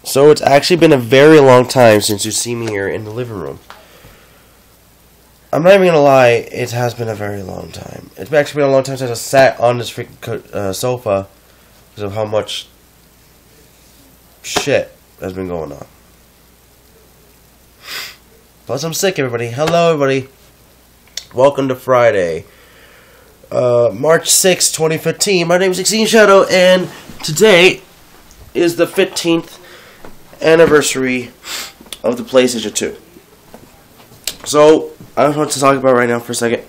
So it's actually been a very long time since you see me here in the living room. I'm not even gonna lie, it has been a very long time. It's actually been a long time since I sat on this freaking sofa because of how much shit has been going on. Plus, I'm sick, everybody. Hello, everybody. Welcome to Friday, March 6, 2015. My name is Exceeding Shadow, and today is the 15th anniversary of the PlayStation 2. So, I don't know what to talk about right now for a second.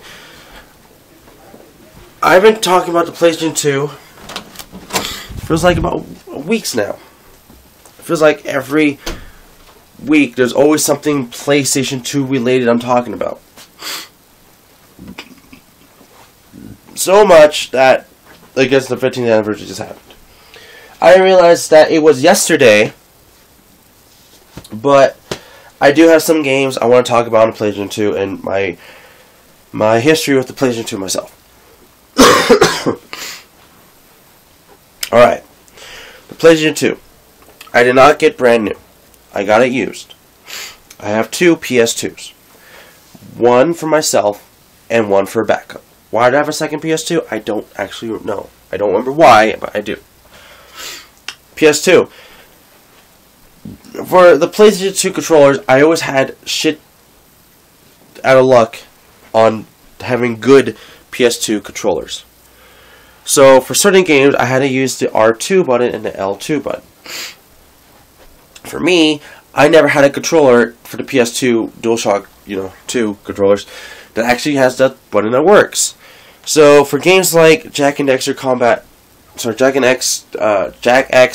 I've been talking about the PlayStation 2 feels like about weeks now. It feels like every week there's always something PlayStation 2 related I'm talking about. So much that I guess the 15th anniversary just happened. I realized that it was yesterday, but I do have some games I want to talk about on the PlayStation 2 and my history with the PlayStation 2 myself. Alright. The PlayStation 2. I did not get brand new. I got it used. I have two PS2s. One for myself and one for backup. Why do I have a second PS2? I don't actually know. I don't remember why, but I do. PS2. For the PlayStation 2 controllers, I always had shit out of luck on having good PS2 controllers. So, for certain games, I had to use the R2 button and the L2 button. For me, I never had a controller for the PS2 DualShock, 2 controllers that actually has that button that works. So, for games like Jak X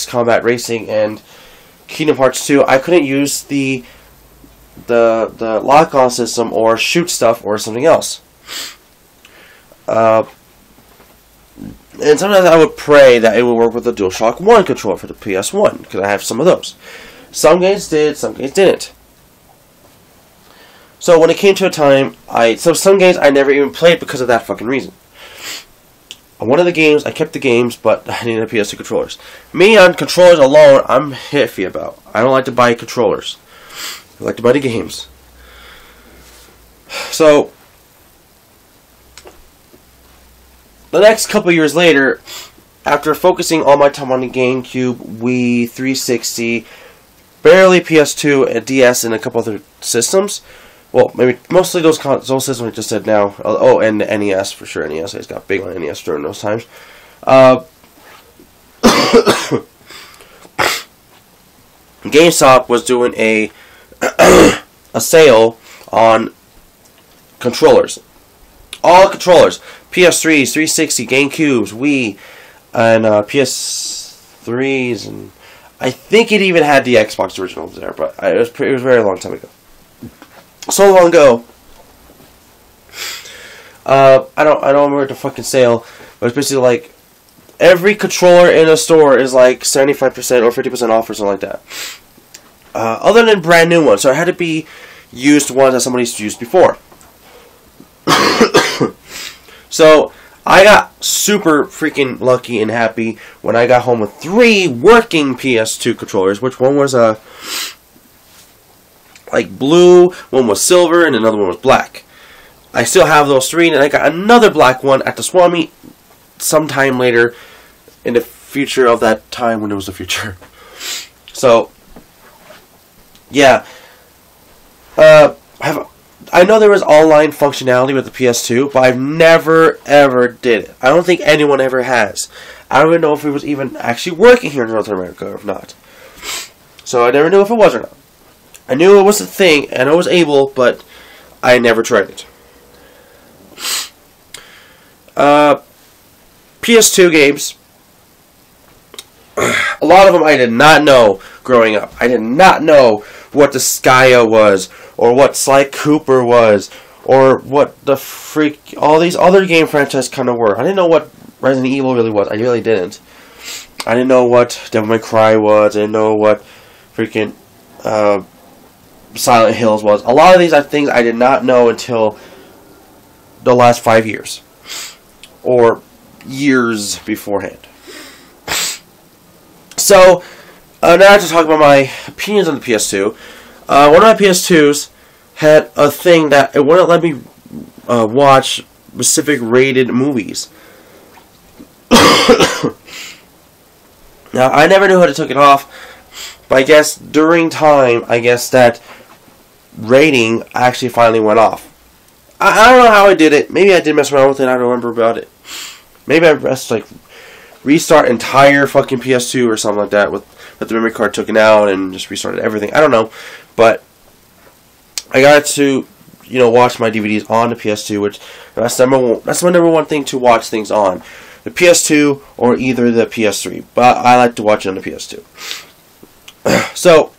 Combat Racing and Kingdom Hearts 2, I couldn't use the lock-on system or shoot stuff or something else. And sometimes I would pray that it would work with the DualShock 1 controller for the PS1, because I have some of those. Some games did, some games didn't. So when it came to a time, some games I never even played because of that fucking reason. One of the games, I kept the games, but I needed PS2 controllers. Me, on controllers alone, I'm iffy about. I don't like to buy controllers. I like to buy the games. So, the next couple years later, after focusing all my time on the GameCube, Wii, 360, barely PS2, and DS, and a couple other systems. Well, maybe mostly those systems I just said now. Oh, and the NES, for sure. NES, I just got big on NES during those times. GameStop was doing a sale on controllers. All controllers. PS3s, 360, GameCubes, Wii, and PS3s, and I think it even had the Xbox originals there, but it was a very long time ago. So long ago. I don't remember the fucking sale, but it's basically like every controller in a store is like 75% or 50% off or something like that. Other than brand new ones, so it had to be used ones that somebody's used before. So I got super freaking lucky and happy when I got home with 3 working PS2 controllers, which one was like blue, one was silver, and another one was black. I still have those 3, and I got another black one at the Swami sometime later in the future of that time when it was the future. So, yeah. I know there was online functionality with the PS2, but I've never, ever did it. I don't think anyone ever has. I don't even know if it was even actually working here in North America or not. So I never knew if it was or not. I knew it was a thing, and I was able, but I never tried it. PS2 games. A lot of them I did not know growing up. I did not know what the Skya was, or what Sly Cooper was, or what the freak all these other game franchises kind of were. I didn't know what Resident Evil really was. I really didn't. I didn't know what Devil May Cry was. I didn't know what freaking Silent Hills was. A lot of these are things I did not know until the last 5 years. Or years beforehand. So, Now to talk about my opinions on the PS2. One of my PS2s had a thing that it wouldn't let me watch specific rated movies. Now, I never knew how to take it off, but I guess during time, I guess that rating actually finally went off. I don't know how I did it. Maybe I did mess around with it. I don't remember about it. Maybe I pressed like restart entire fucking PS2 or something like that with the memory card taken out and just restarted everything. I don't know, but I got to watch my DVDs on the PS2, which that's my number one thing to watch things on. The PS2 or either the PS3, but I like to watch it on the PS2. So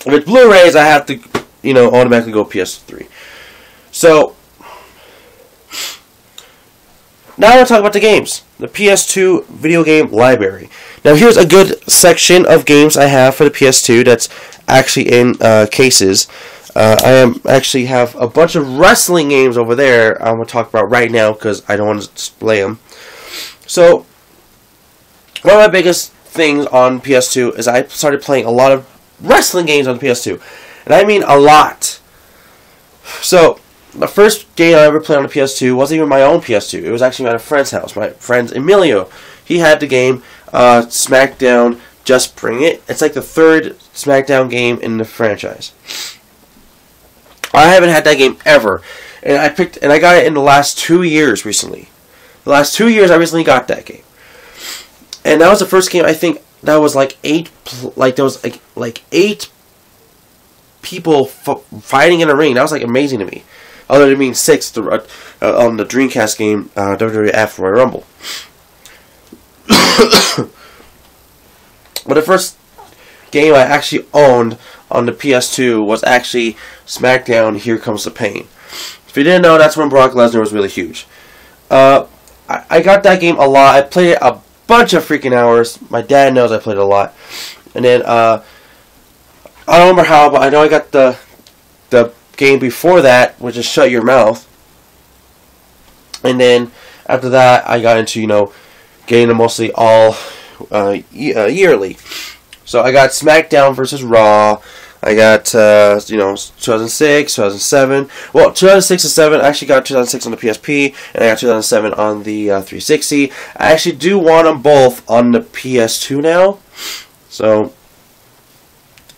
with Blu-rays, I have to automatically go PS3. So now I want to talk about the games. The PS2 video game library. Now here's a good section of games I have for the PS2 that's actually in cases. I actually have a bunch of wrestling games over there I'm going to talk about right now because I don't want to display them. So, one of my biggest things on PS2 is I started playing a lot of wrestling games on the PS2. And I mean a lot. So, the first game I ever played on the PS2 wasn't even my own PS2. It was actually at a friend's house. My friend Emilio. He had the game SmackDown Just Bring It. It's like the third SmackDown game in the franchise. I haven't had that game ever, and I got it in the last 2 years recently. The last 2 years, I recently got that game, and that was the first game I think that was like eight people fighting in a ring. That was like amazing to me. Other than being 6 on the Dreamcast game WWF Royal Rumble. But the first game I actually owned on the PS2 was actually SmackDown Here Comes the Pain. If you didn't know, that's when Brock Lesnar was really huge. I got that game a lot. I played it a bunch of freaking hours. My dad knows I played it a lot. And then, I don't remember how, but I know I got the game before that, which is Shut Your Mouth. And then, after that, I got into, getting them mostly all yearly. So I got SmackDown versus Raw. I got 2006, 2007. Well, 2006 and 7. I actually got 2006 on the PSP, and I got 2007 on the 360. I actually do want them both on the PS2 now. So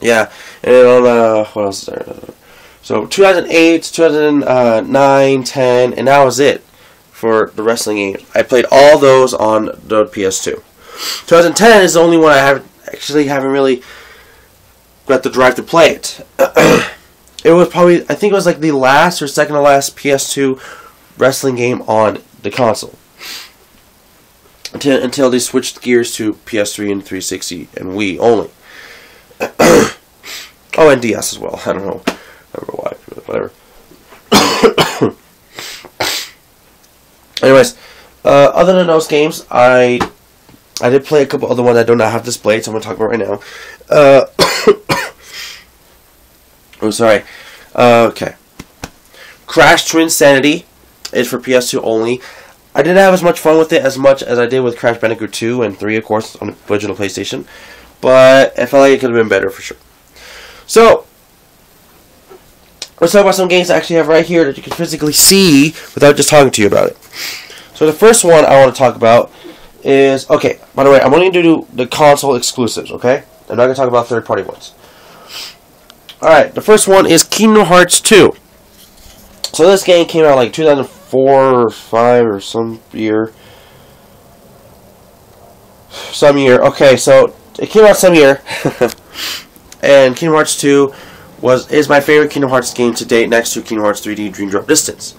yeah, and on what else is there? So 2008, 2009, 10, and that was it for the wrestling games. I played all those on the PS2. 2010 is the only one I haven't really got the drive to play it. It was probably, I think it was like the last or second to last PS2 wrestling game on the console. Until they switched gears to PS3 and 360 and Wii only. Oh, and DS as well. I don't know why, whatever. Anyways, other than those games, I did play a couple other ones I do not have displayed, so I'm going to talk about right now. Oh, sorry. Okay. Crash Twinsanity is for PS2 only. I didn't have as much fun with it as much as I did with Crash Bandicoot 2 and 3, of course, on the original PlayStation. But I felt like it could have been better for sure. So, let's talk about some games I actually have right here that you can physically see without just talking to you about it. So the first one I want to talk about is, okay, by the way, I'm only going to do the console exclusives, okay? I'm not going to talk about third-party ones. Alright, the first one is Kingdom Hearts 2. So this game came out like 2004 or 5 or some year. Okay, so it came out some year. And Kingdom Hearts 2 is my favorite Kingdom Hearts game to date, next to Kingdom Hearts 3D Dream Drop Distance.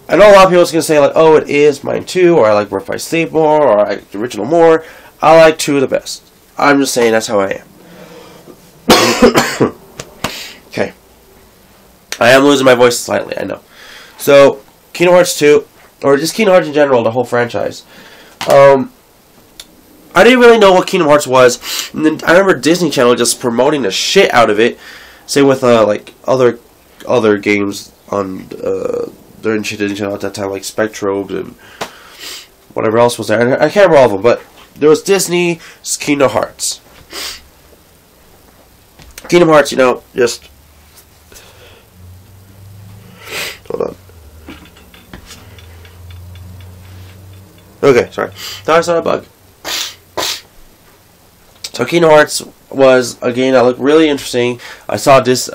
I know a lot of people are going to say, like, oh, it is mine too, or I like Birth by Sleep more, or I like the original more. I like 2 the best. I'm just saying that's how I am. Okay. I am losing my voice slightly, I know. So, Kingdom Hearts 2, or just Kingdom Hearts in general, the whole franchise. I didn't really know what Kingdom Hearts was, and then I remember Disney Channel just promoting the shit out of it. Same with like other games on their Disney Channel at that time, like Spectrobes and whatever else was there. And I can't remember all of them, but there was Disney's Kingdom Hearts. Kingdom Hearts, you know, just hold on. Okay, sorry. No, it's not a bug. So Kingdom Hearts was a game that looked really interesting. I saw this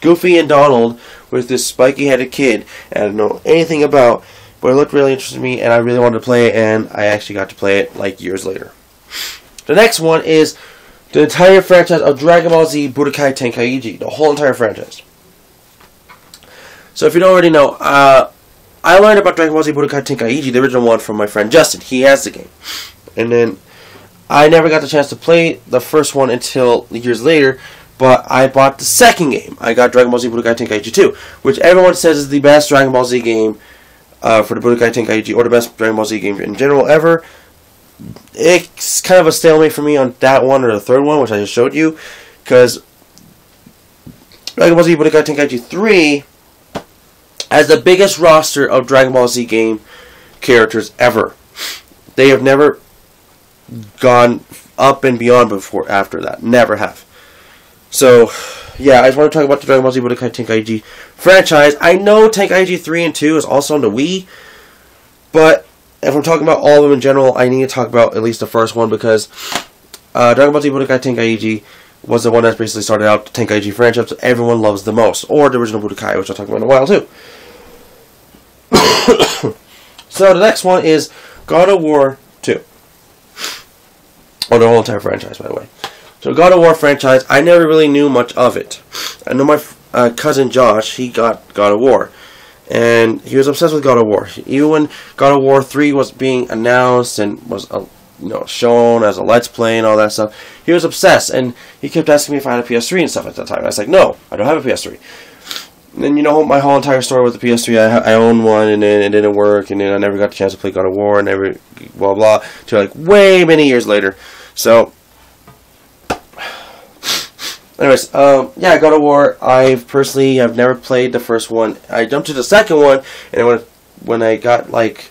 Goofy and Donald with this spiky-headed kid, and I don't know anything about, but it looked really interesting to me, and I really wanted to play it, and I actually got to play it like years later. The next one is the entire franchise of Dragon Ball Z Budokai Tenkaichi, the whole entire franchise. So if you don't already know, I learned about Dragon Ball Z Budokai Tenkaichi, the original one, from my friend Justin. He has the game. And then I never got the chance to play the first one until years later, but I bought the second game. I got Dragon Ball Z Budokai Tenkaichi 2, which everyone says is the best Dragon Ball Z game for the Budokai Tenkaichi, or the best Dragon Ball Z game in general ever. It's kind of a stalemate for me on that one or the third one, which I just showed you, because Dragon Ball Z Budokai Tenkaichi 3 has the biggest roster of Dragon Ball Z game characters ever. They have never gone up and beyond before after that. Never have. So, yeah, I just want to talk about the Dragon Ball Z Budokai Tenkaichi franchise. I know Tenkaichi 3 and 2 is also on the Wii, but if I'm talking about all of them in general, I need to talk about at least the first one, because Dragon Ball Z Budokai Tenkaichi was the one that basically started out the Tenkaichi franchise that everyone loves the most, or the original Budokai, which I'll talk about in a while too. So the next one is God of War 2. Or the whole entire franchise, by the way. So God of War franchise, I never really knew much of it. I know my cousin Josh, he got God of War. And he was obsessed with God of War. Even when God of War 3 was being announced and was shown as a Let's Play and all that stuff, he was obsessed. And he kept asking me if I had a PS3 and stuff at that time. I was like, no, I don't have a PS3. And then, you know, my whole entire story with the PS3, I owned one, and then it didn't work, and then I never got the chance to play God of War, and never, blah, blah, till like way many years later. So, anyways, yeah, God of War, I personally have never played the first one. I jumped to the second one, and when I got, like,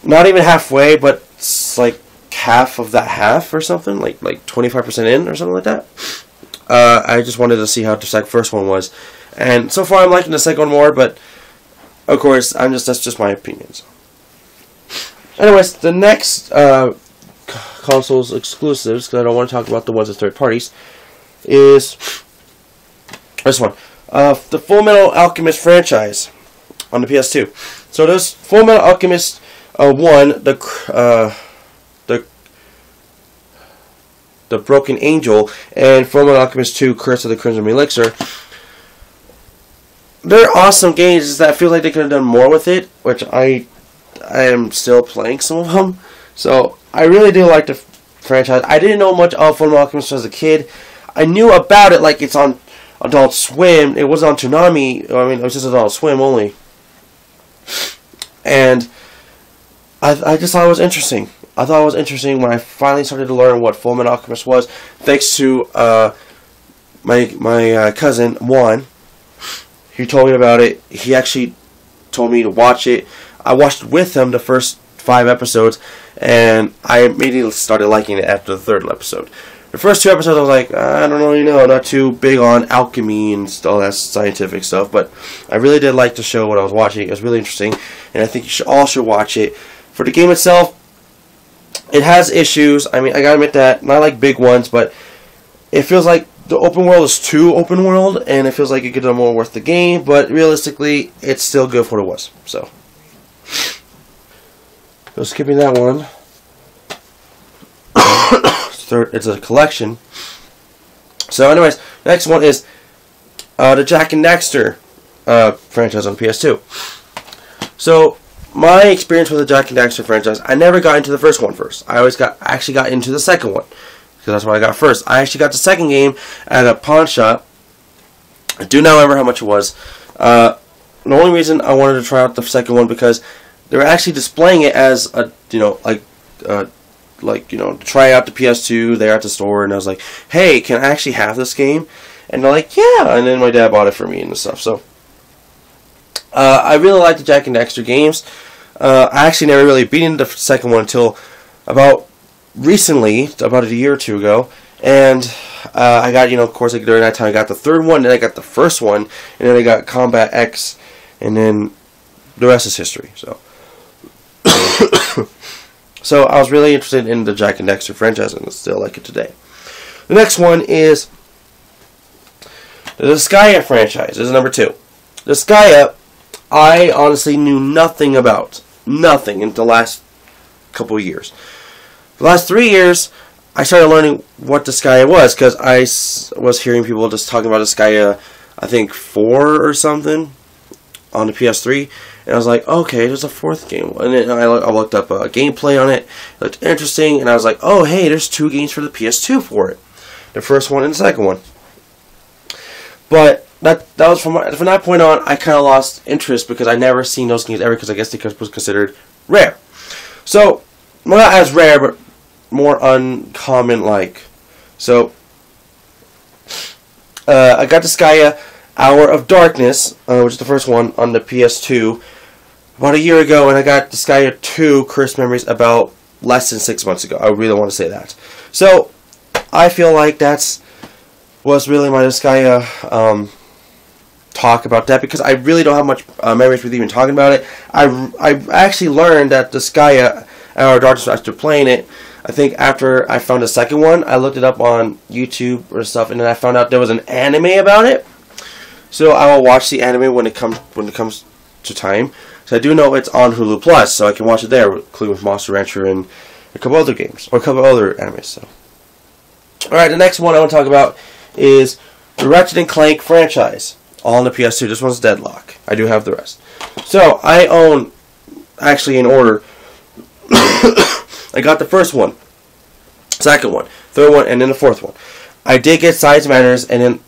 not even halfway, but it's like half of that half or something, like 25% in or something like that, I just wanted to see how the first one was. And so far I'm liking the second one more, but of course, that's just my opinions. Anyways, the next consoles exclusives, because I don't want to talk about the ones as third parties, is this one. The Full Metal Alchemist franchise on the PS2. So there's Full Metal Alchemist 1, the Broken Angel, and Full Metal Alchemist 2, Curse of the Crimson Elixir. They're awesome games. That I feel like they could have done more with it, which I am still playing some of them. So I really do like the franchise. I didn't know much of Full Metal Alchemist as a kid. I knew about it, like it's on Adult Swim. It was on Toonami. I mean, it was just Adult Swim only. And I just thought it was interesting. I thought it was interesting when I finally started to learn what Full Metal Alchemist was, thanks to my cousin Juan. He told me about it. He actually told me to watch it. I watched with him the first 5 episodes, and I immediately started liking it after the 3rd episode. The first 2 episodes, I was like, I don't really know, not too big on alchemy and all that scientific stuff, but I really did like the show, what I was watching. It was really interesting, and I think you all should watch it. For the game itself, it has issues. I mean, I gotta admit that, not like big ones, but it feels like the open world is too open world, and it feels like it could have more worth the game, but realistically, it's still good for what it was. So skipping that one. It's a collection. So anyways, next one is the Jak and Daxter franchise on PS2. So my experience with the Jak and Daxter franchise, I never got into the first one first. I actually got into the second one, because that's what I got first. I actually got the second game at a pawn shop. I do not remember how much it was. The only reason I wanted to try out the second one, because they were actually displaying it as a, try out the PS2 there at the store, and I was like, hey, can I actually have this game? And they're like, yeah, and then my dad bought it for me and stuff. So I really like the Jak and Daxter games. I actually never really beat into the second one until about recently, about a year or two ago, And I got, of course, like during that time, I got the third one, then I got the first one, and then I got Combat X, and then the rest is history. So, so I was really interested in the Jak and Daxter franchise, and I still like it today. The next one is the Disgaea franchise. This is number 2. The Disgaea, I honestly knew nothing about. Nothing in the last couple of years. The last 3 years, I started learning what Disgaea was, because I was hearing people just talking about Disgaea, I think 4 or something, on the PS3, and I was like, okay, there's a 4th game, and then I looked up gameplay on it, it looked interesting, and I was like, oh, hey, there's 2 games for the PS2 for it, the first one and the second one. But that was from that point on, I kind of lost interest, because I never seen those games ever, because I guess they was considered rare. So, well, not as rare, but more uncommon like. So I got Disgaea Hour of Darkness, which is the first one on the PS2 about a year ago, and I got Disgaea 2 Cursed Memories about less than 6 months ago. I really want to say that. So I feel like was really my Disgaea talk about that, because I really don't have much memories with even talking about it. I actually learned that Disgaea Hour of Darkness after playing it. I think after I found the second one, I looked it up on YouTube or stuff, and then I found out there was an anime about it. So I will watch the anime when it comes to time. So I do know it's on Hulu Plus, so I can watch it there, including with Monster Rancher and a couple other games, or a couple other animes. So, all right, the next one I want to talk about is the Ratchet and Clank franchise, all on the PS2. This one's Deadlock. I do have the rest. So I own, actually in order. I got the first one, second one, third one, and then the fourth one. I did get Size Matters, and then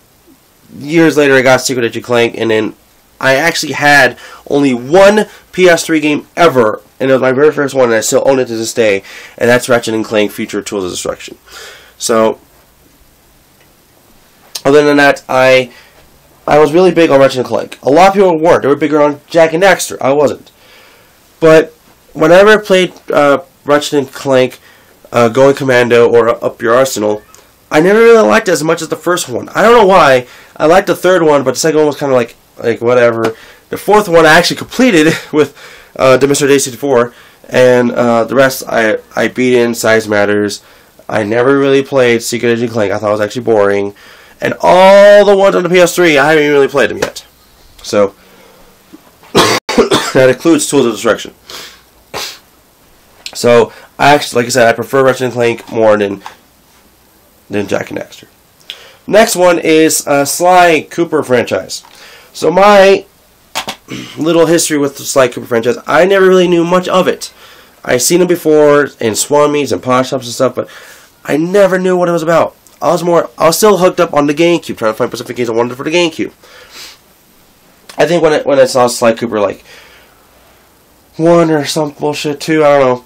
years later I got Secret Agent Clank, and then I actually had only one PS3 game ever, and it was my very first one, and I still own it to this day, and that's Ratchet and Clank Future Tools of Destruction. So, other than that, I was really big on Ratchet and Clank. A lot of people weren't. They were bigger on Jak and Daxter. I wasn't. But whenever I played Ratchet and Clank Going Commando or Up Your Arsenal, I never really liked it as much as the first one. I don't know why. I liked the third one, but the second one was kind of like whatever. The fourth one I actually completed with the Mr. Day 64, and the rest I beat in Size Matters. I never really played Secret Agent Clank. I thought it was actually boring. And all the ones on the PS3, I haven't even really played them yet. So, that includes Tools of Destruction. So, I actually, like I said, I prefer Ratchet and Clank more than Jak and Daxter. Next one is Sly Cooper franchise. So my little history with the Sly Cooper franchise, I never really knew much of it. I seen it before in Swan Meets and pawn shops and stuff, but I never knew what it was about. I was still hooked up on the GameCube, trying to find specific games I wanted for the GameCube. I think when I saw Sly Cooper like 1 or some bullshit 2, I don't know.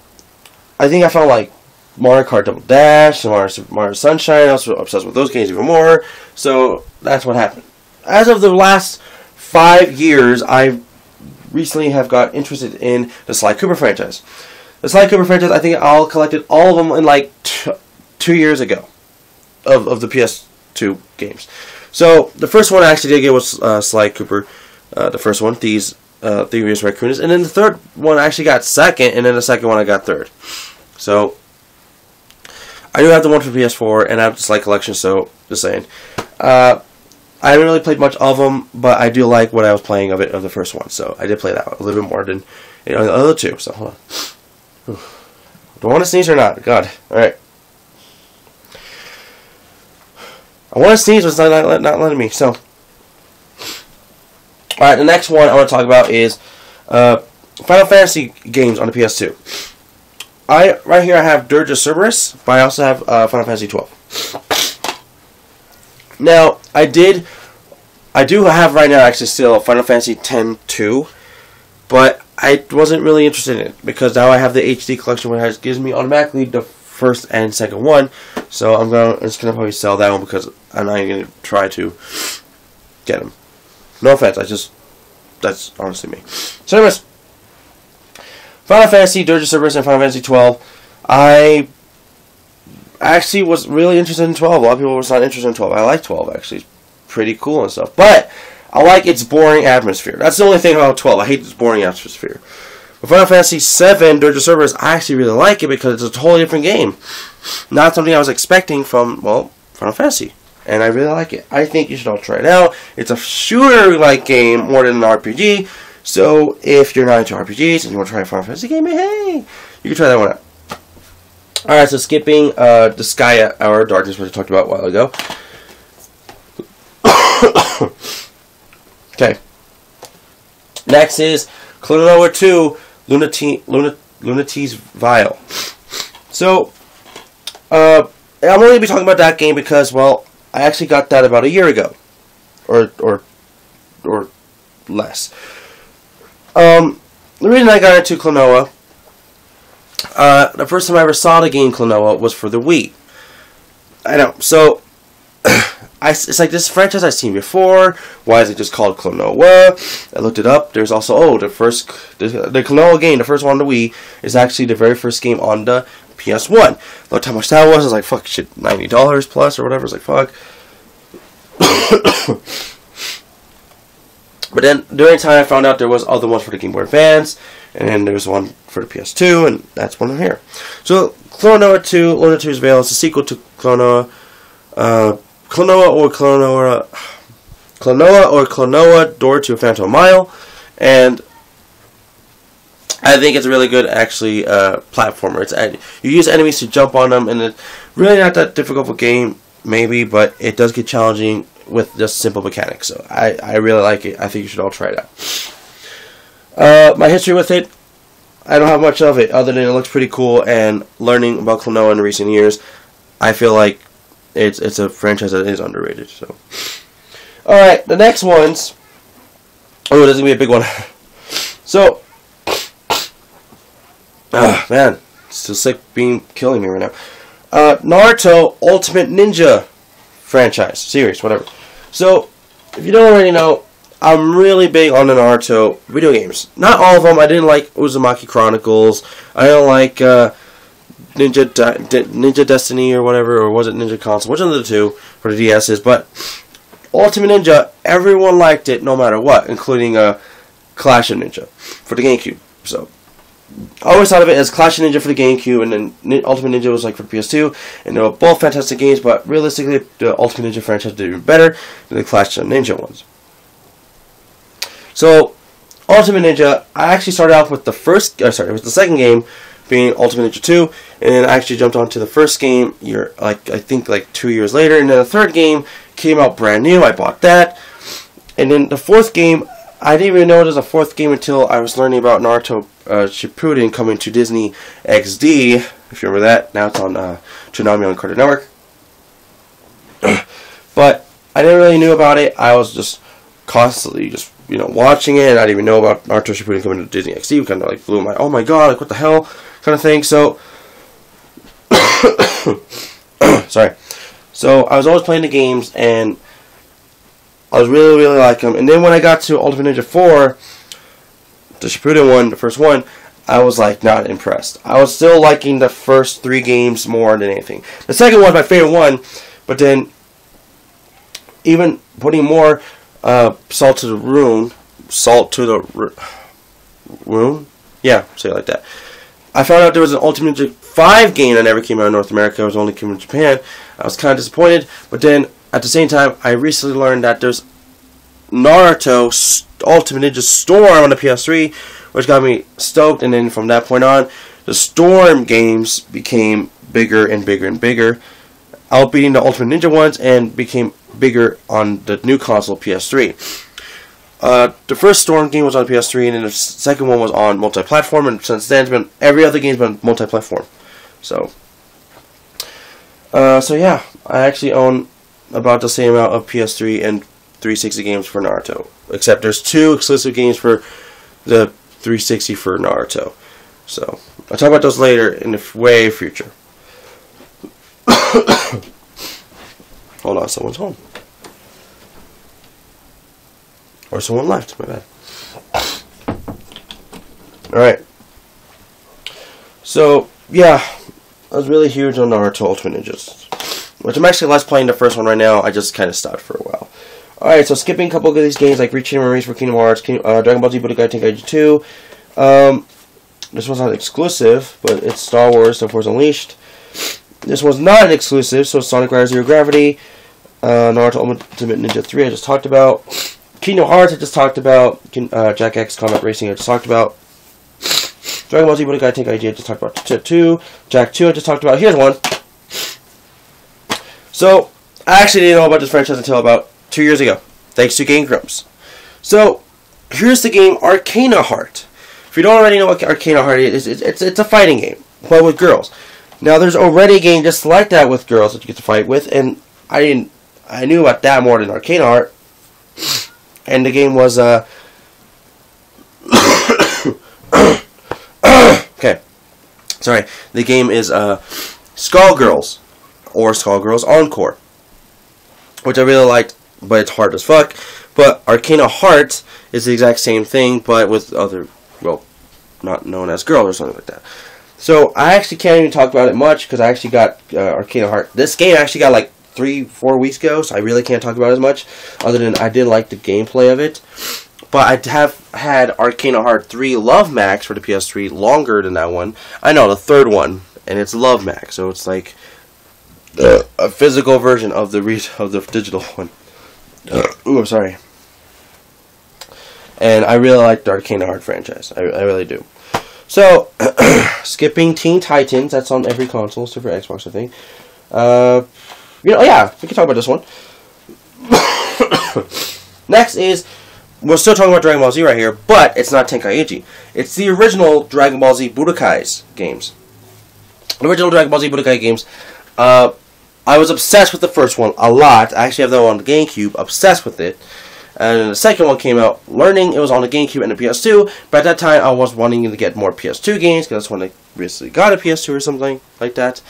I think I found like Mario Kart Double Dash and Mario Sunshine. I was obsessed with those games even more. So that's what happened. As of the last 5 years, I recently have got interested in the Sly Cooper franchise. The Sly Cooper franchise, I think I collected all of them in like 2 years ago of the PS2 games. So the first one I actually did get was Sly Cooper. The first one, Thieves Raccoonist, and then the third one I actually got second, and then the second one I got third. So I do have the one for PS4, and I have the Sly collection. So just saying, I haven't really played much of them, but I do like what I was playing of the first one. So I did play that one a little bit more than the other two. So hold on, do I want to sneeze or not? God, all right. I want to sneeze, but it's not letting me. So. Alright, the next one I want to talk about is Final Fantasy games on the PS2. Right here I have Dirge of Cerberus, but I also have Final Fantasy 12. Now, I do have right now actually still Final Fantasy X-2, but I wasn't really interested in it, because now I have the HD collection, which gives me automatically the first and second one, so I'm just going to probably sell that one, because I'm not even going to try to get them. No offense, that's honestly me. So anyways, Final Fantasy, Dirge of Cerberus, and Final Fantasy 12, I I actually was really interested in 12. A lot of people were not interested in 12. I like 12, actually. It's pretty cool and stuff. But I like its boring atmosphere. That's the only thing about 12. I hate its boring atmosphere. But Final Fantasy 7, Dirge of Cerberus, I actually really like it because it's a totally different game. Not something I was expecting from, well, Final Fantasy. And I really like it. I think you should all try it out. It's a shooter-like game more than an RPG. So if you're not into RPGs and you want to try a Final Fantasy game, hey, you can try that one out. Alright, so skipping the Sky Hour Darkness, which I talked about a while ago. Okay. Next is Klonoa 2, Lunatee's Vial. So, I'm only going to be talking about that game because, well, I actually got that about a year ago. Or less. The reason I got into Klonoa, the first time I ever saw the game Klonoa was for the Wii. I know, so it's like this franchise I've seen before. Why is it just called Klonoa? I looked it up. There's also the Klonoa game, the first one on the Wii, is actually the very first game on the PS1. Looked how much that was. I was like, fuck, shit, $90 plus or whatever. I was like, fuck. But then during time I found out there was other ones for the Game Boy Advance, and then there was one for the PS2, and that's one here. So Klonoa 2, Lunatee's Veil is a sequel to Klonoa. Klonoa or Klonoa Door to a Phantom Mile, and I think it's a really good, actually, platformer. You use enemies to jump on them, and it's really not that difficult of a game, maybe, but it does get challenging with just simple mechanics. So I really like it. I think you should all try it out. My history with it, I don't have much of it, other than it looks pretty cool, and learning about Klonoa in recent years, I feel like it's a franchise that is underrated. So, alright, the next ones, oh, this is going to be a big one. So, man, it's still sick killing me right now. Naruto Ultimate Ninja franchise, series, whatever. So, if you don't already know, I'm really big on the Naruto video games. Not all of them. I didn't like Uzumaki Chronicles. I don't like Ninja Destiny or whatever, or was it Ninja Console? Which one of the two for the DSs? But Ultimate Ninja, everyone liked it no matter what, including Clash of Ninja for the GameCube. So, I always thought of it as Clash of Ninja for the GameCube, and then Ultimate Ninja was like for PS2, and they were both fantastic games, but realistically, the Ultimate Ninja franchise did even better than the Clash of Ninja ones. So, Ultimate Ninja, I actually started off with it was the second game, being Ultimate Ninja 2, and then I actually jumped onto the first game, I think 2 years later, and then the third game came out brand new, I bought that, and then the fourth game, I didn't even know there was a fourth game until I was learning about Naruto Shippuden coming to Disney XD, if you remember that. Now it's on Toonami on Cartoon Network. But I didn't really know about it. I was just constantly watching it, and I didn't even know about Naruto Shippuden coming to Disney XD. It kind of like blew my, oh my god, like what the hell kind of thing. So, sorry. So I was always playing the games, and I was really liking them. And then when I got to Ultimate Ninja 4, the Shippuden one, the first one, I was like not impressed. I was still liking the first 3 games more than anything. The second one was my favorite one, but then even putting more salt to the wound, yeah, say it like that. I found out there was an Ultimate Ninja 5 game that never came out in North America. It was only came in Japan. I was kind of disappointed, but then at the same time, I recently learned that there's Naruto Ultimate Ninja Storm on the PS3, which got me stoked, and then from that point on, the Storm games became bigger and bigger and bigger, outbeating the Ultimate Ninja ones, and became bigger on the new console PS3. The first Storm game was on PS3, and then the second one was on multi-platform, and since then, every other game's been multi-platform. So yeah, I actually own about the same amount of PS3 and 360 games for Naruto, except there's 2 exclusive games for the 360 for Naruto. So I'll talk about those later in the way future. Hold on, someone's home. Or someone left, my bad. Alright. So, yeah. I was really huge on Naruto Ultimate Ninjas, which I'm actually less playing the first one right now. I just kind of stopped for a while. Alright, so skipping a couple of these games like Reaching Memories for Kingdom Hearts, Dragon Ball Z Budokai Tenkaichi 2. This one's not exclusive, but it's Star Wars, Star Force Unleashed. This one's not an exclusive, so Sonic Riders Zero Gravity, Naruto Ultimate Ninja 3 I just talked about. Kingdom Hearts I just talked about. Jack X Combat Racing I just talked about. Dragon Ball Z Budokai Tenkaichi I just talked about 2. Jack 2 I just talked about. Here's one. So, I actually didn't know about this franchise until about 2 years ago, thanks to Game Grumps. So, here's the game Arcana Heart. If you don't already know what Arcana Heart is, it's a fighting game, but with girls. Now, there's already a game just like that with girls that you get to fight with, and I knew about that more than Arcana Heart. And the game was, okay, sorry. The game is, Skullgirls, or Skullgirls Encore, which I really liked, but it's hard as fuck. But Arcana Heart is the exact same thing, but with other, well, not known as girls or something like that. So, I actually can't even talk about it much, because I actually got Arcana Heart. This game I actually got like 3-4 weeks ago, so I really can't talk about it as much, other than I did like the gameplay of it. But I have had Arcana Heart 3 Love Max for the PS3 longer than that one. I know, the third one, and it's Love Max, so it's like a physical version of the digital one. Ooh, I'm sorry. And I really like the Arcana Heart franchise. I really do. So, skipping Teen Titans, that's on every console, except for Xbox, I think. Yeah, we can talk about this one. Next is, we're still talking about Dragon Ball Z right here, but it's not Tenkaichi. It's the original Dragon Ball Z Budokai's games. The original Dragon Ball Z Budokai games. I was obsessed with the first one a lot. I actually have that one on the GameCube, obsessed with it. And the second one came out, learning it was on the GameCube and the PS2, but at that time I was wanting to get more PS2 games, because that's when I recently got a PS2 or something like that.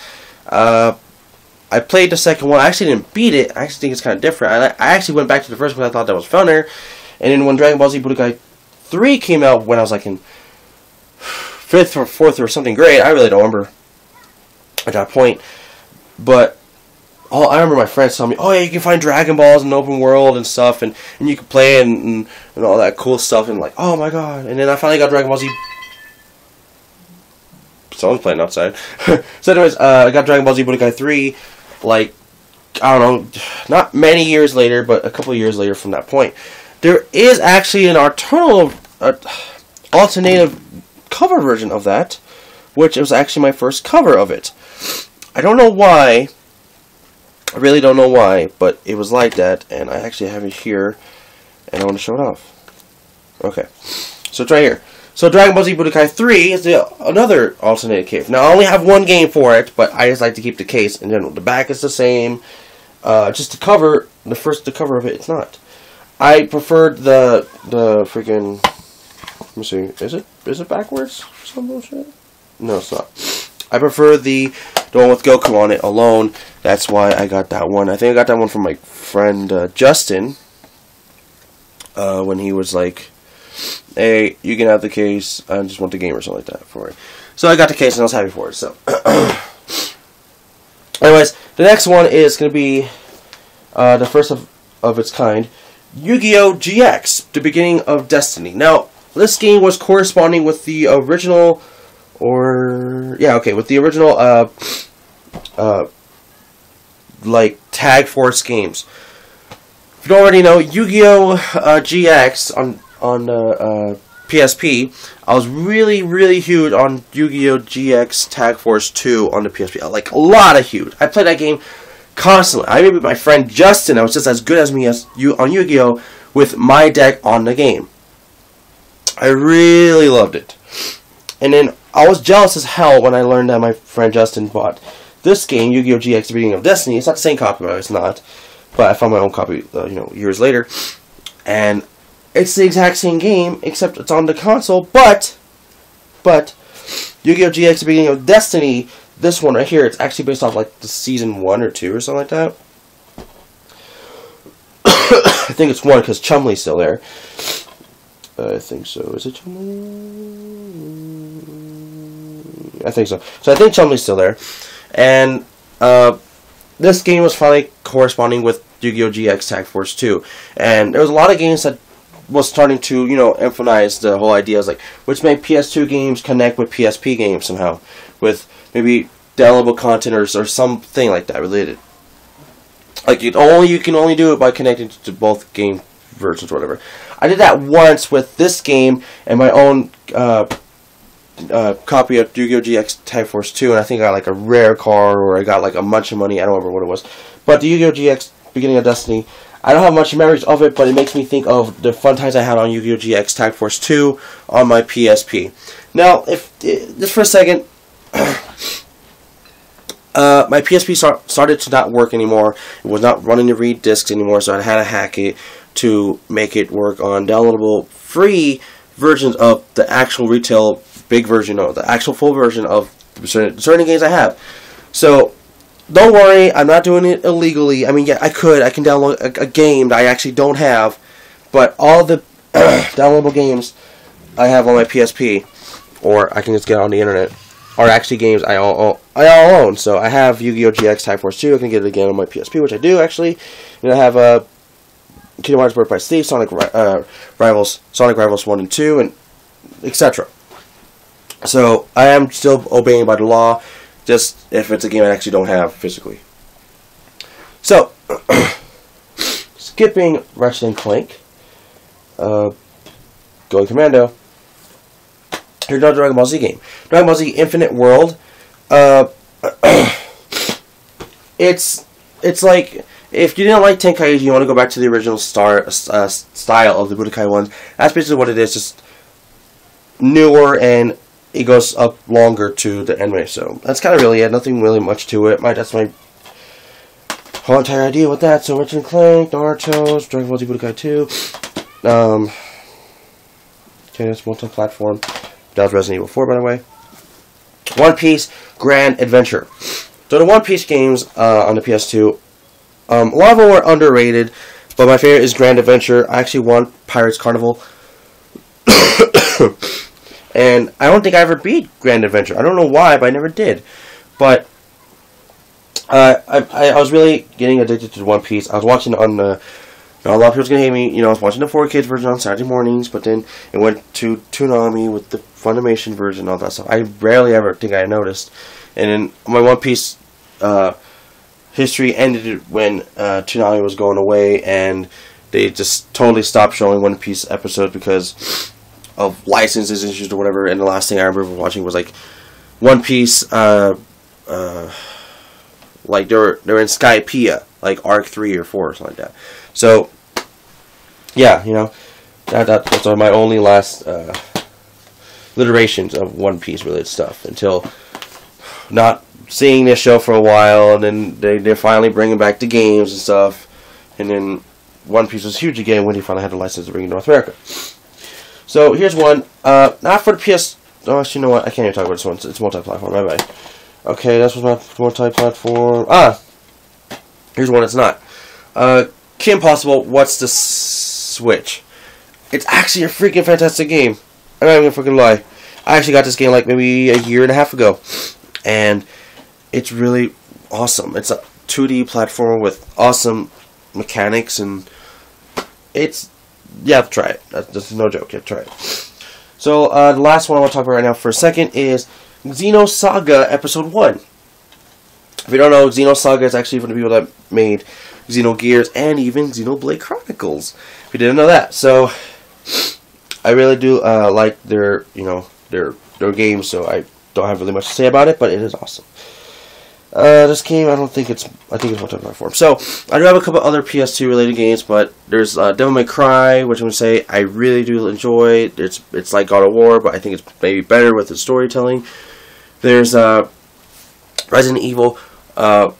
I played the second one. I actually didn't beat it. I actually think it's kind of different. I actually went back to the first one. I thought that was funner. And then when Dragon Ball Z Budokai 3 came out, when I was like in 5th or 4th or something grade, I really don't remember at that point. But I remember my friends telling me, oh yeah, you can find Dragon Balls in the open world and stuff, and you can play and all that cool stuff, and like, oh my god. And then I finally got Dragon Ball Z. Someone's playing outside. So anyways, I got Dragon Ball Z Budokai 3, like, I don't know, not many years later, but a couple of years later from that point. There is actually an alternative cover version of that, which was actually my first cover of it. I don't know why. I really don't know why, but it was like that, and I actually have it here, and I want to show it off. Okay, so it's right here. So Dragon Ball Z Budokai 3 is another alternative case. Now, I only have one game for it, but I just like to keep the case in general. The back is the same. Just the cover, the cover of it, it's not. I preferred the freaking, let me see, is it backwards? Some bullshit? No, it's not. I prefer the one with Goku on it alone. That's why I got that one. I think I got that one from my friend Justin. When he was like, hey, you can have the case. I just want the game or something like that for it. So I got the case and I was happy for it. So, anyways, the next one is going to be the first of its kind, Yu-Gi-Oh! GX, the beginning of Destiny. Now, this game was corresponding with the original, with the original, like, Tag Force games. If you don't already know, Yu-Gi-Oh! GX on PSP, I was really, really huge on Yu-Gi-Oh! GX Tag Force 2 on the PSP. Like, a lot of huge. I played that game constantly. I remember my friend Justin, I was just as good as me as you on Yu-Gi-Oh! With my deck on the game. I really loved it. And then I was jealous as hell when I learned that my friend Justin bought this game, Yu-Gi-Oh! GX The Beginning of Destiny. It's not the same copy, it's not. But I found my own copy, years later. And it's the exact same game, except it's on the console. But Yu-Gi-Oh! GX The Beginning of Destiny, this one right here, it's actually based off like the season 1 or 2 or something like that. I think it's 1 because Chumley's still there. I think so. Is it Chumley? I think so. So I think Chumley's still there. And this game was finally corresponding with Yu-Gi-Oh! GX Tag Force 2. And there was a lot of games that was starting to, emphasize the whole idea of, like, which made PS2 games connect with PSP games somehow. With maybe downloadable content or something like that related. Like, you can only do it by connecting to both game versions or whatever. I did that once with this game and my own copy of Yu-Gi-Oh! GX Tag Force 2, and I think I got like a rare card, or I got like a bunch of money, I don't remember what it was. But the Yu-Gi-Oh! GX Beginning of Destiny, I don't have much memories of it, but it makes me think of the fun times I had on Yu-Gi-Oh! GX Tag Force 2 on my PSP. Now, just for a second, my PSP started to not work anymore. It was not running to read discs anymore, so I had to hack it to make it work on downloadable free versions of the actual retail big version, or the actual full version of certain games I have. So don't worry, I'm not doing it illegally. I mean, yeah, I can download a game that I actually don't have, but all the downloadable games I have on my PSP, or I can just get on the internet, are actually games I all own. So I have Yu-Gi-Oh! GX Tag Force 2. I can get it again on my PSP, which I do actually. And I have Kingdom Hearts Birth by Sleep, Sonic Rivals 1 and 2, and etc. So I am still obeying by the law, just if it's a game I actually don't have physically. So skipping Ratchet and Clank, going Commando. Here's another Dragon Ball Z game. Dragon Ball Z Infinite World. It's like, if you didn't like Tenkaichi, you want to go back to the original style of the Budokai ones. That's basically what it is, just newer, and it goes up longer to the anime. So that's kind of really it. Nothing really much to it. That's my whole entire idea with that. So Ratchet and Clank, Naruto, Dragon Ball Z Budokai 2. Okay, it's multi-platform. That was Resident Evil 4, by the way. One Piece Grand Adventure. So the One Piece games on the PS2, a lot of them were underrated, but my favorite is Grand Adventure. I actually won Pirates Carnival. And I don't think I ever beat Grand Adventure. I don't know why, but I never did. But I was really getting addicted to One Piece. I was watching on the... Now, a lot of people's going to hate me. I was watching the 4Kids version on Saturday mornings, but then it went to Toonami with the Funimation version and all that stuff. I rarely ever think I noticed. And then my One Piece history ended when Toonami was going away, and they just totally stopped showing One Piece episodes because of licenses issues or whatever. And the last thing I remember watching was like One Piece, like they're in Skypiea, like Arc 3 or 4 or something like that. So yeah, those are my only last iterations of One Piece related stuff, until not seeing this show for a while, and then they're finally bringing back the games and stuff, and then One Piece was huge again when he finally had the license to bring it to North America. So here's one, not for the PS. Oh, actually, you know what? I can't even talk about this one. It's multi-platform. My bad. Okay, that's what my multi-platform. Here's one. It's not. Kim Possible. What's the Switch? It's actually a freaking fantastic game. I'm not even gonna freaking lie. I actually got this game like maybe a year and a half ago, and it's really awesome. It's a 2D platformer with awesome mechanics, and you have to try it. That's no joke. You have to try it. So the last one I want to talk about right now for a second is Xenosaga Episode 1. If you don't know, Xenosaga is actually from the people that made Xenogears and even Xenoblade Chronicles. If you didn't know that. So I really do like their games, so I don't have really much to say about it, but it is awesome. This game, I think it's multi-platform. So I do have a couple other PS2 related games, but there's Devil May Cry, which I'm gonna say I really do enjoy. It's like God of War, but I think it's maybe better with the storytelling. There's Resident Evil. So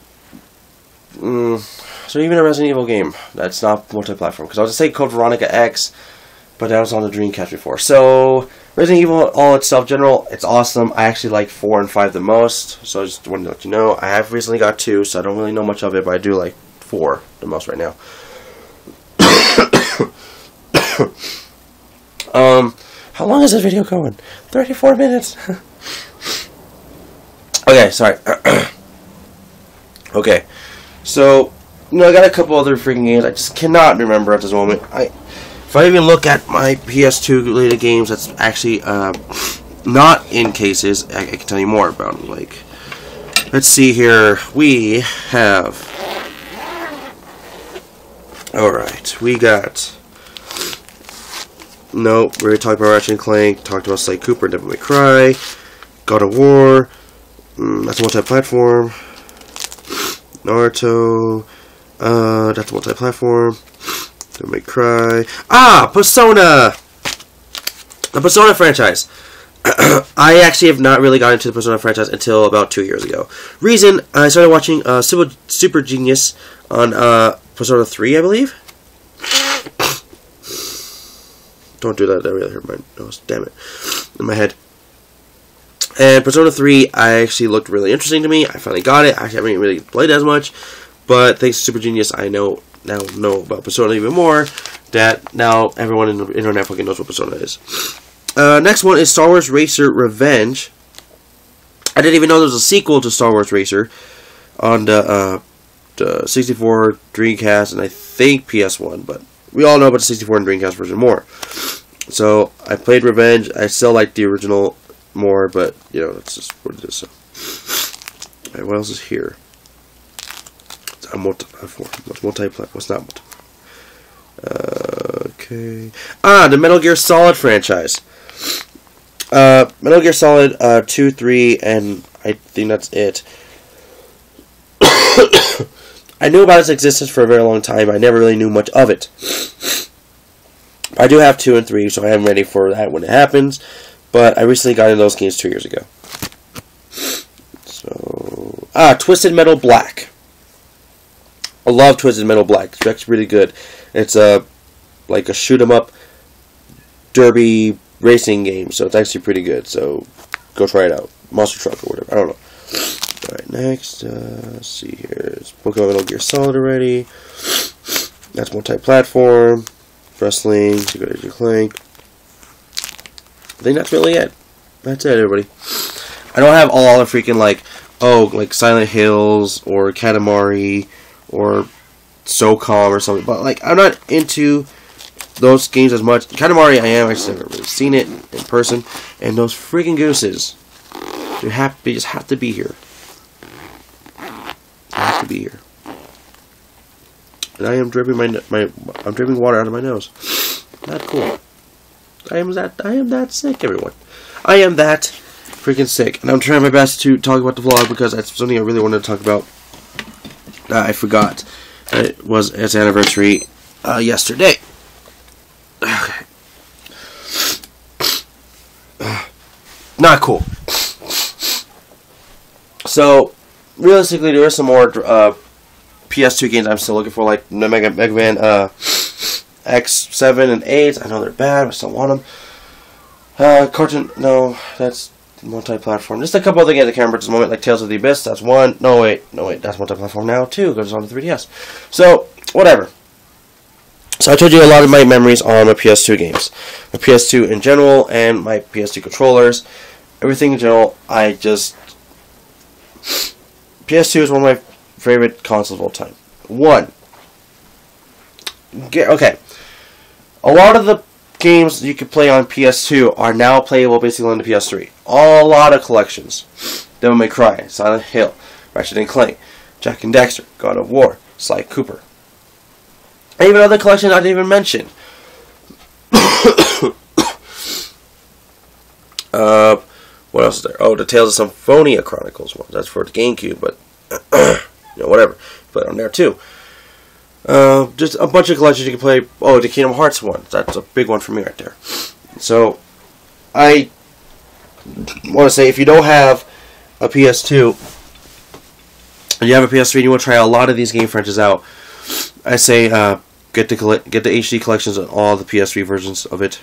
even a Resident Evil game that's not multi-platform, because I was gonna say Code Veronica X, but that was on the Dreamcast before. So Resident Evil, all itself, general, it's awesome. I actually like 4 and 5 the most, so I just wanted to let you know. I have recently got 2, so I don't really know much of it, but I do like 4 the most right now. How long is this video going? 34 minutes. Okay, sorry. Okay, so I got a couple other freaking games I just cannot remember at this moment. If I even look at my PS2 related games, that's actually not in cases. I can tell you more about them. Like, let's see here. We have. Alright, we got. Nope, we already talked about Ratchet and Clank, talked about Sly Cooper, Devil May Cry, God of War, that's multi-platform, Naruto, that's multi-platform, Devil May Cry, Persona! The Persona franchise. I actually have not really gotten into the Persona franchise until about 2 years ago. Reason, I started watching Super Genius on Persona 3, I believe. Don't do that, that really hurt my nose, damn it, in my head. And Persona 3, I actually looked really interesting to me. I finally got it. I haven't really played it as much, but thanks to Super Genius, I now know about Persona even more, that now everyone in the internet fucking knows what Persona is. Next one is Star Wars Racer Revenge. I didn't even know there was a sequel to Star Wars Racer on the 64, Dreamcast, and I think PS1, but we all know about the 64 and Dreamcast version more. So, I played Revenge. I still like the original more, but, that's just what it is. So. Alright, what else is here? It's a multi-platform. What's multi-platform? What's not multi-platform? Okay. The Metal Gear Solid franchise. Metal Gear Solid 2, 3, and I think that's it. I knew about its existence for a very long time. I never really knew much of it. I do have 2 and 3, so I am ready for that when it happens. But I recently got into those games 2 years ago. So, Twisted Metal Black. I love Twisted Metal Black. It's actually really good. It's like a shoot 'em up derby racing game, so it's actually pretty good. So go try it out. Monster Truck or whatever. I don't know. Alright, next, let's see here. It's Pokemon Metal Gear Solid already. That's multi-platform. Wrestling, Ratchet and Clank. I think that's really it. That's it, everybody. I don't have all the freaking, like Silent Hills, or Katamari, or SOCOM or something. But, I'm not into those games as much. Katamari I am. I just never really seen it in person. And those freaking gooses. They just have to be here. To be here, and I am dripping I'm dripping water out of my nose. Not cool. I am that sick, everyone. I am that freaking sick, and I'm trying my best to talk about the vlog because that's something I really wanted to talk about. I forgot. It was its anniversary yesterday. Okay. Not cool. So. Realistically, there are some more PS2 games I'm still looking for, like Mega Man X7 and 8. I know they're bad, but I still want them. Cartoon, no, that's multi-platform. Just a couple other games I can't remember at this moment, like Tales of the Abyss. That's one. No, wait, that's multi-platform now too, because it's on the 3DS. So, whatever. So I told you a lot of my memories on my PS2 games, my PS2 in general, and my PS2 controllers. Everything in general, PS2 is one of my favorite consoles of all time. Okay. A lot of the games you can play on PS2 are now playable basically on the PS3. A lot of collections. Devil May Cry, Silent Hill, Ratchet and Clank, Jak and Daxter, God of War, Sly Cooper. And even other collections I didn't even mention. What else is there? Oh, the Tales of Symphonia Chronicles one. That's for the GameCube, but whatever. Put it on there too. Just a bunch of collections you can play. Oh, the Kingdom Hearts one. That's a big one for me right there. So, I want to say if you don't have a PS2 and you have a PS3 and you want to try a lot of these game franchises out, I say get the HD collections on all the PS3 versions of it.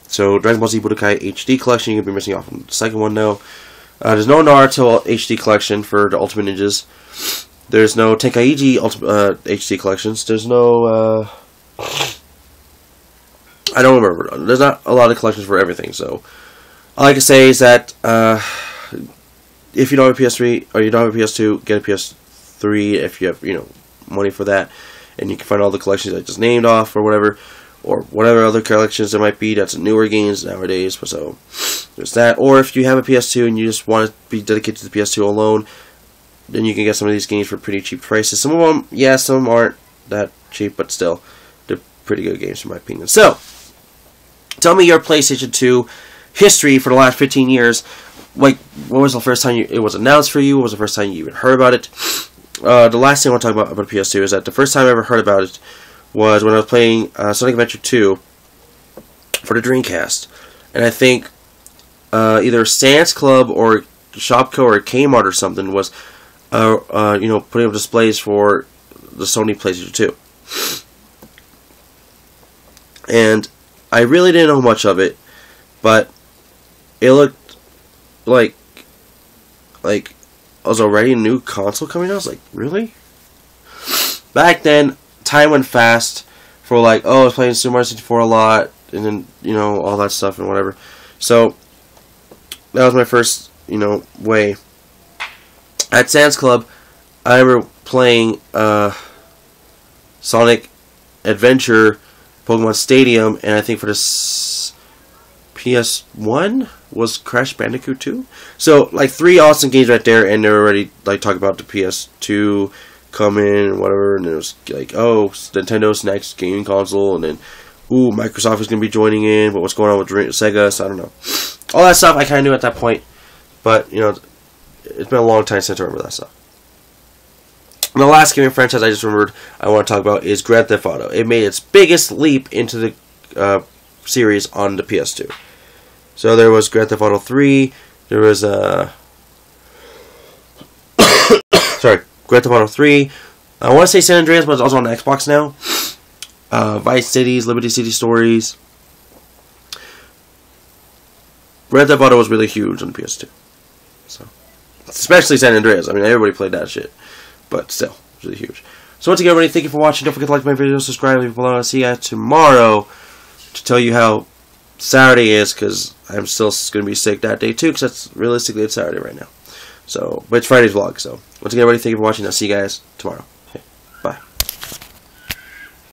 So, Dragon Ball Z Budokai HD collection, you're going to be missing off on the second one now. There's no Naruto HD collection for the Ultimate Ninjas. There's no Tenkaichi HD collections. There's no, I don't remember. There's not a lot of collections for everything, so all I can say is that if you don't have a PS3 or you don't have a PS2, get a PS3 3 if you have, you know, money for that. And you can find all the collections I just named off or whatever other collections there might be that's newer games nowadays. So there's that. Or if you have a PS2 and you just want to be dedicated to the PS2 alone, then you can get some of these games for pretty cheap prices. Some of them, yeah, some of them aren't that cheap, but still, they're pretty good games in my opinion. So, tell me your PlayStation 2 history for the last 15 years. Like, what was the first time it was announced for you? What was the first time you even heard about it? The last thing I want to talk about PS2 is that the first time I ever heard about it was when I was playing Sonic Adventure 2 for the Dreamcast. And I think either Sam's Club or Shopko or Kmart or something was you know, putting up displays for the Sony PlayStation 2. And I really didn't know much of it, but it looked like I was already a new console coming out. I was like, really? Back then, time went fast for like, oh, I was playing Super Mario 64 a lot, and then, you know, all that stuff and whatever. So, that was my first, you know, way. At Sam's Club, I remember playing Sonic Adventure, Pokemon Stadium, and I think for this PS1 was Crash Bandicoot 2. So, like, 3 awesome games right there, and they're already, like, talking about the PS2 coming and whatever, and it was like, oh, Nintendo's next gaming console, and then, ooh, Microsoft is going to be joining in, but what's going on with Sega, so I don't know. All that stuff I kind of knew at that point, but, you know, it's been a long time since I remember that stuff. And the last gaming franchise I just remembered I want to talk about is Grand Theft Auto. It made its biggest leap into the series on the PS2. So there was Grand Theft Auto 3, there was Grand Theft Auto 3, I want to say San Andreas, but it's also on Xbox now. Vice Cities, Liberty City Stories. Grand Theft Auto was really huge on the PS2. So, especially San Andreas. I mean, everybody played that shit. But still, it's really huge. So once again, everybody, thank you for watching. Don't forget to like my video, subscribe, leave below. I'll see you tomorrow to tell you how Saturday is, because I'm still going to be sick that day too, because that's realistically it's Saturday right now. So, but it's Friday's vlog. So once again, everybody, thank you for watching. I'll see you guys tomorrow.